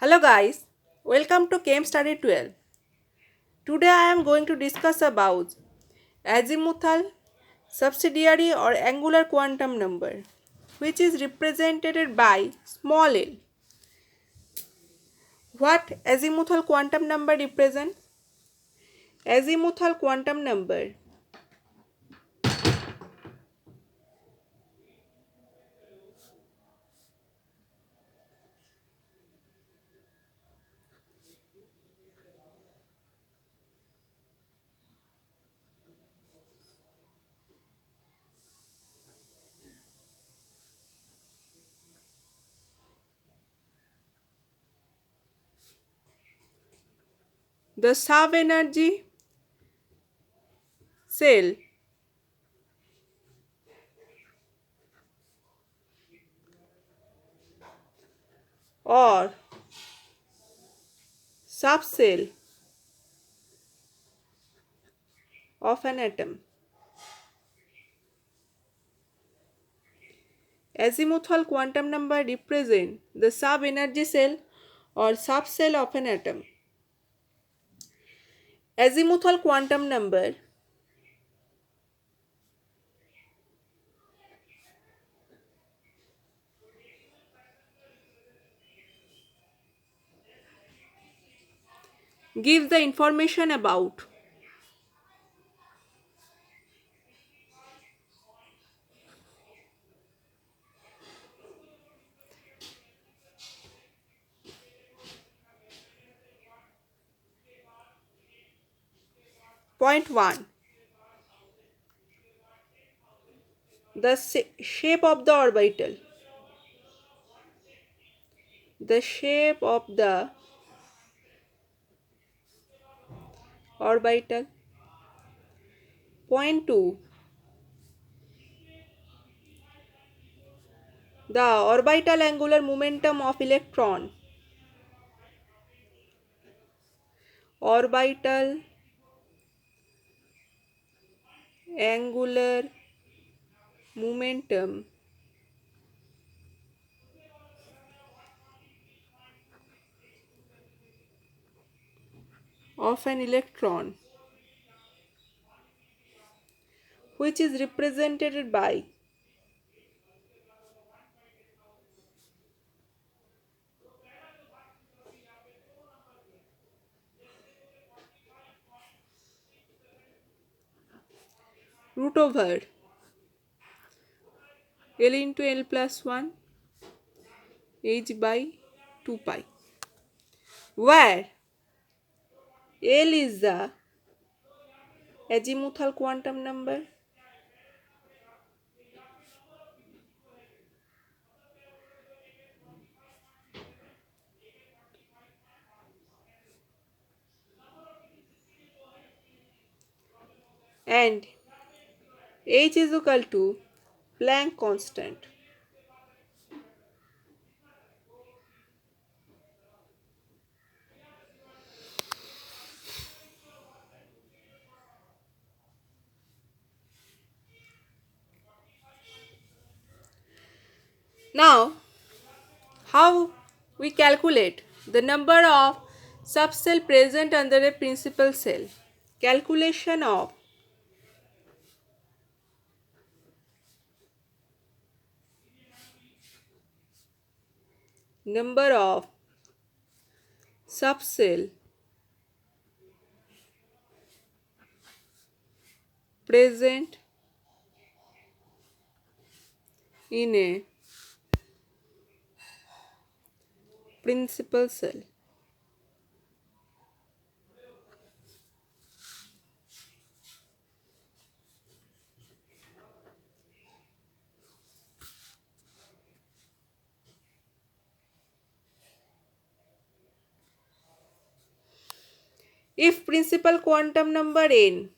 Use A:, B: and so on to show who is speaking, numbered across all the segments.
A: Hello guys, welcome to Chem Study 12. Today I am going to discuss about azimuthal, subsidiary or angular quantum number, which is represented by small l. What azimuthal quantum number represents? Azimuthal quantum number the sub-energy cell or subcell of an atom. Azimuthal quantum number represents the sub-energy cell or subcell of an atom. Azimuthal quantum number gives the information about point 1. The shape of the orbital. The shape of the orbital. Point 2. The orbital angular momentum of electron. Orbital angular momentum of an electron, which is represented by root over L into L plus 1 h by 2 pi, where L is the azimuthal quantum number and h is equal to Planck constant. Now, how we calculate the number of subcell present under a principal cell? Calculation of number of subcell present in a principal cell. If principal quantum number n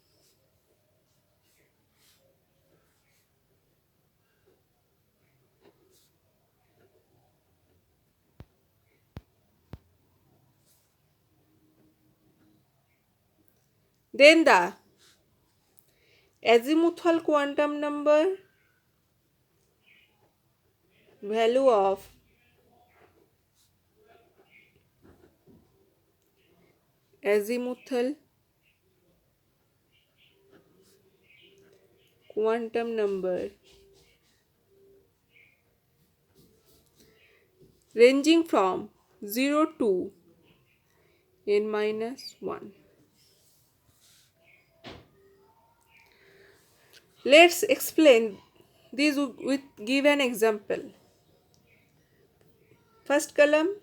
A: then the azimuthal quantum number value of azimuthal quantum number ranging from 0 to n minus 1. Let's explain this with give an example. First column,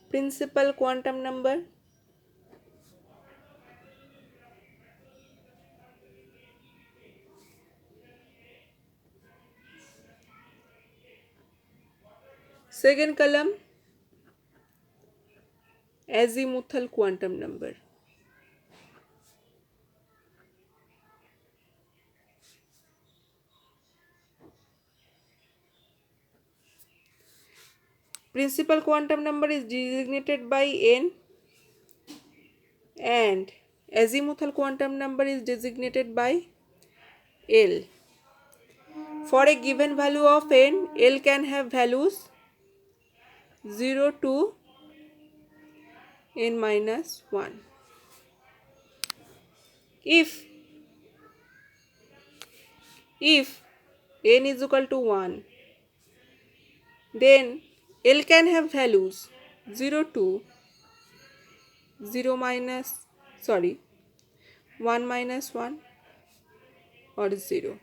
A: principal quantum number. Second column, azimuthal quantum number. Principal quantum number is designated by n and azimuthal quantum number is designated by L. For a given value of n, L can have values 0 to n minus 1. If n is equal to 1, then L can have values 0 to 1 minus 1 or 0.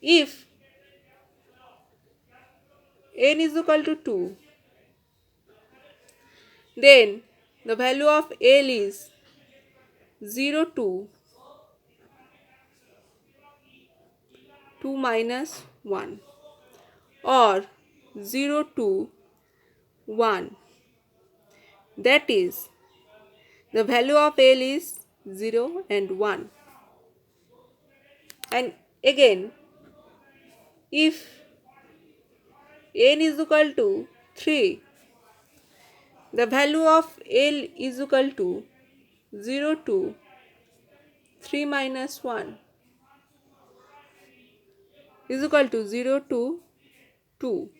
A: If n is equal to 2, then the value of L is 0 to 2 minus 1 or 0 to 1. That is, the value of L is 0 and 1. And again, if n is equal to 3, the value of L is equal to 0 to 3 minus 1 is equal to 0 to 2.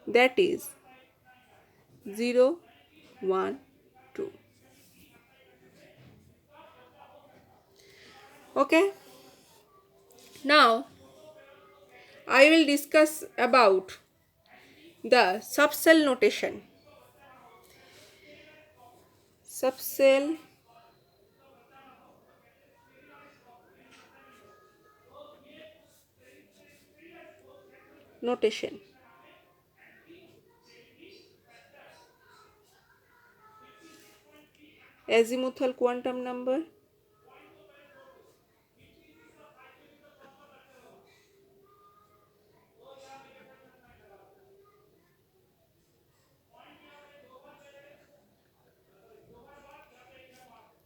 A: That is 0, 1, 2. Okay. Now, I will discuss about the subcell notation. Subcell notation. Azimuthal quantum number.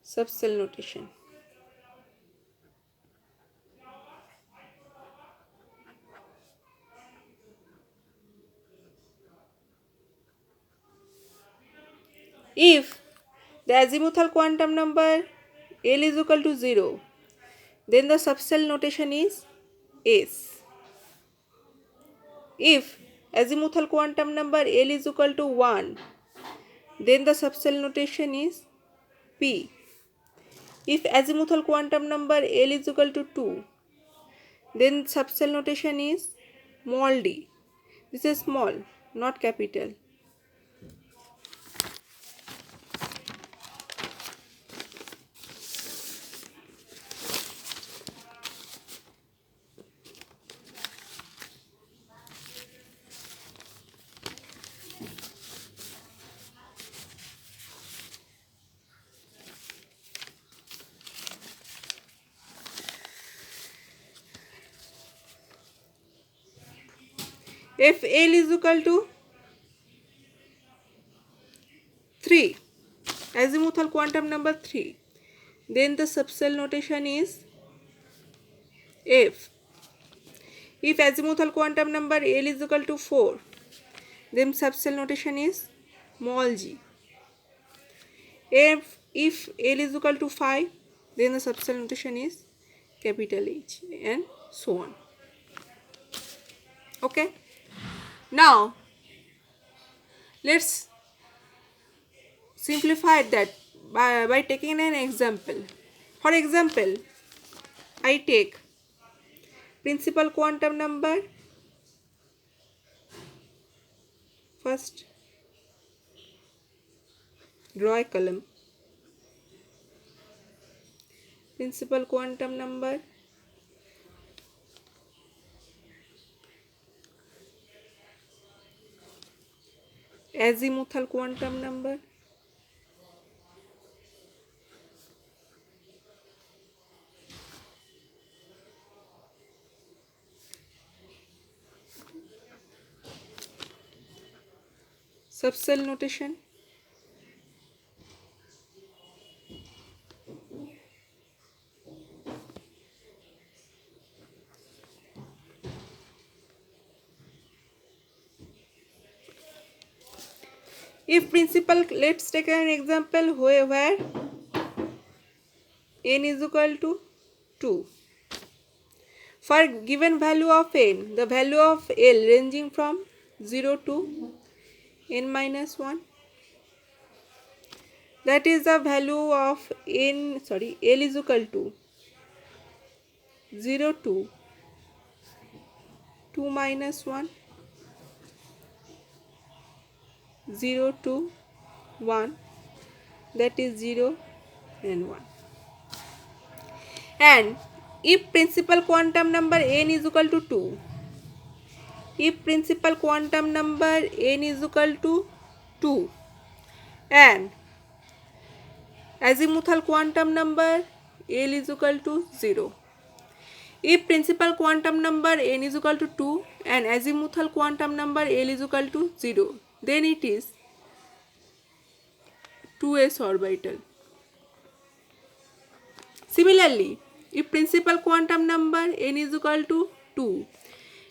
A: Subcell notation. If the azimuthal quantum number L is equal to 0, then the subcell notation is S. If azimuthal quantum number L is equal to 1, then the subcell notation is P. If azimuthal quantum number L is equal to 2, then subcell notation is small d. This is small, not capital. If L is equal to 3, azimuthal quantum number 3, then the subcell notation is F. If azimuthal quantum number L is equal to 4, then subcell notation is small g. If L is equal to 5, then the subcell notation is capital H, and so on. Okay. Now, let's simplified that by taking an example. For example, I take principal quantum number. First, draw a column. Principal quantum number, azimuthal quantum number, subcell notation, if principal, let's take an example where n is equal to 2. For given value of n, the value of L ranging from 0 to n minus 1, that is the value of L is equal to 0 to 2 minus 1, 0 to 1, that is 0 and 1. And if principal quantum number n is equal to 2, if principal quantum number n is equal to 2 and azimuthal quantum number L is equal to 0, if principal quantum number n is equal to 2 and azimuthal quantum number L is equal to 0, then it is 2s orbital. Similarly, if principal quantum number n is equal to 2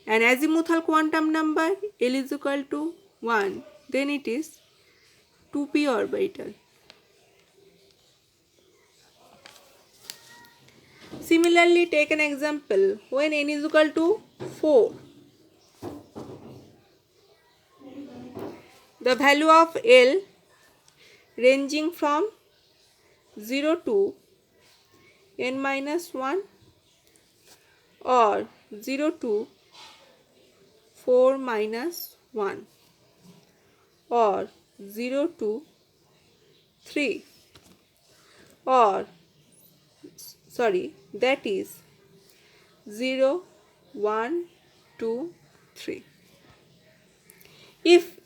A: and azimuthal quantum number L is equal to 1, then it is 2p orbital. Similarly, take an example when n is equal to 4. The value of L ranging from 0 to n minus 1 or 0 to 4 minus 1 or 0 to 3 or that is 0, 1, 2, 3. If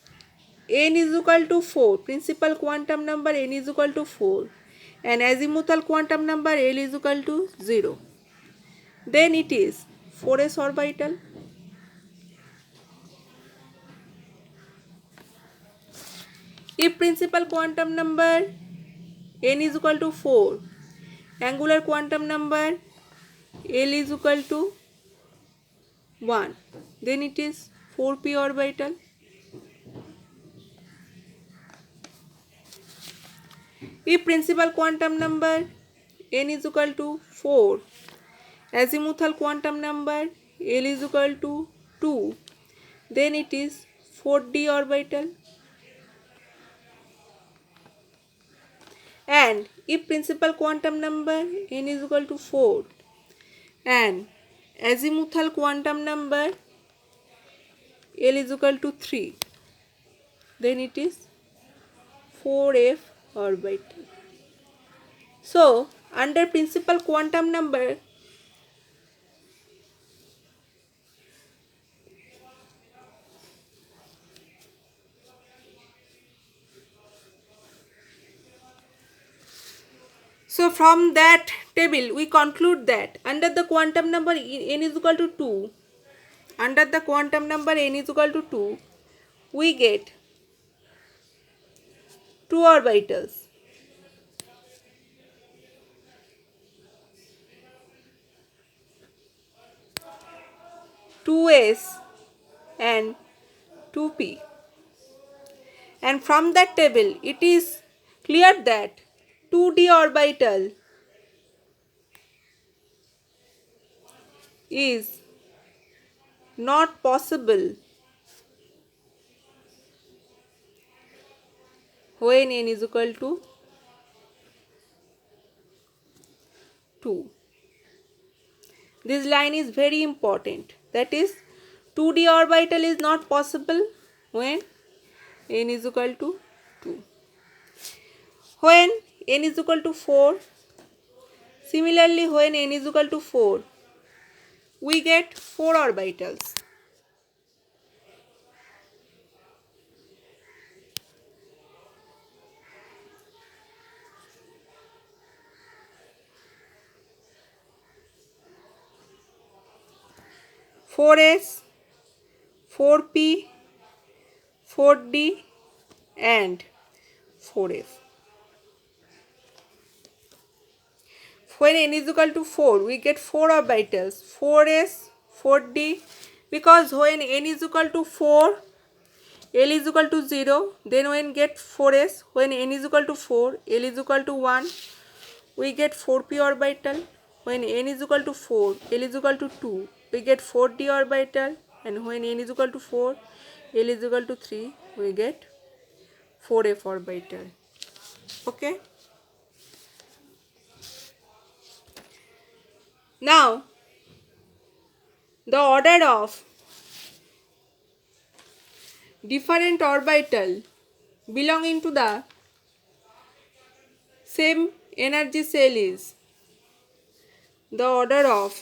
A: n is equal to 4, principal quantum number n is equal to 4 and azimuthal quantum number L is equal to 0, then it is 4s orbital. If principal quantum number n is equal to 4, angular quantum number L is equal to 1, then it is 4p orbital. If principal quantum number n is equal to 4, azimuthal quantum number L is equal to 2, then it is 4d orbital. And if principal quantum number n is equal to 4 and azimuthal quantum number L is equal to 3, then it is 4f orbital. So, under principal quantum number, so from that table we conclude that under the quantum number n is equal to 2, under the quantum number n is equal to 2, we get 2 orbitals. Two s and 2p. And from that table it is clear that 2d orbital is not possible when n is equal to 2. This line is very important. That is, 2d orbital is not possible when n is equal to 2. When n is equal to 4, similarly when n is equal to 4, we get 4 orbitals. Four s, 4p, 4d and 4f. When n is equal to 4, we get 4 orbitals, 4s, 4d, because when n is equal to 4, L is equal to 0, then when get 4s, when n is equal to 4, L is equal to 1, we get 4p orbital. When n is equal to 4, L is equal to 2, we get 4d orbital, and when n is equal to 4, L is equal to 3, we get 4f orbital. Okay? Now, the order of different orbital belonging to the same energy cell is the order of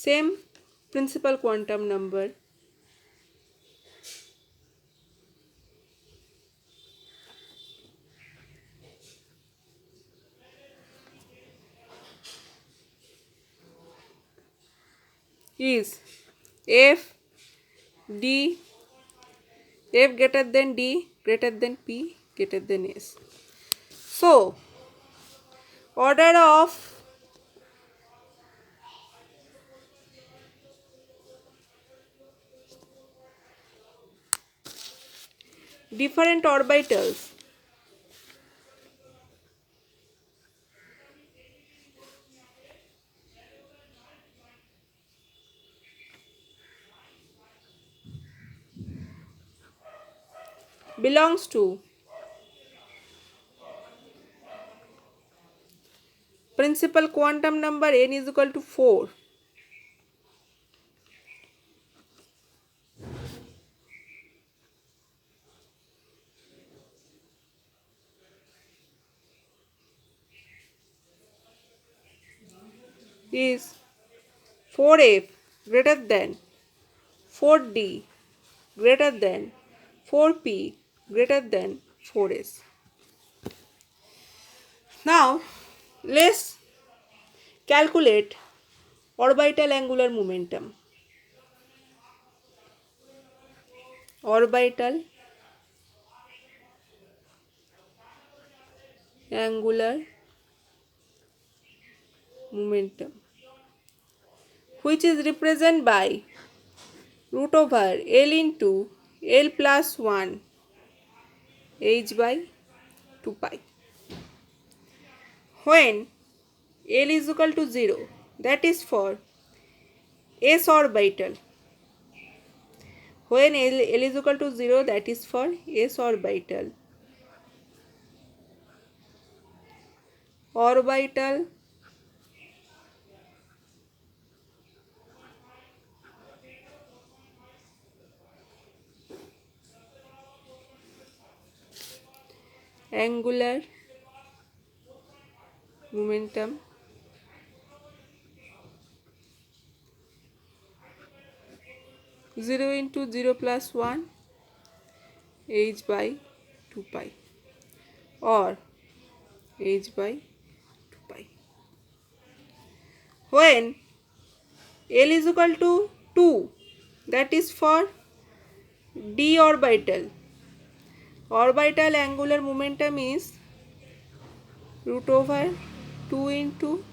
A: same principal quantum number is F, D, F greater than D, greater than P, greater than S. So, order of different orbitals belongs to principal quantum number n is equal to 4 is 4f greater than 4d greater than 4p greater than 4s. Now, let's calculate orbital angular momentum. Orbital angular momentum, which is represented by root over L into L plus 1 h by 2 pi. When L is equal to 0, that is for s orbital. When L is equal to 0, that is for s orbital. Orbital angular momentum zero into 0 plus 1 h by 2 pi or h by 2 pi. When L is equal to 2, that is for d orbital. Orbital angular momentum is root over 2 into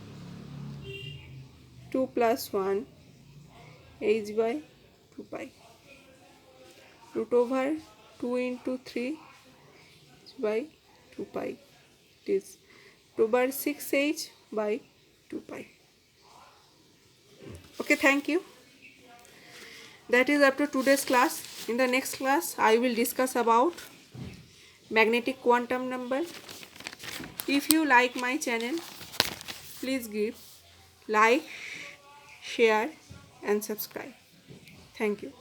A: 2 plus 1 h by 2 pi, root over 2 into 3 h by 2 pi, it is root over 6h by 2 pi. Okay, thank you. That is up to today's class. In the next class I will discuss about magnetic quantum number. If you like my channel, please give like, share and subscribe. Thank you.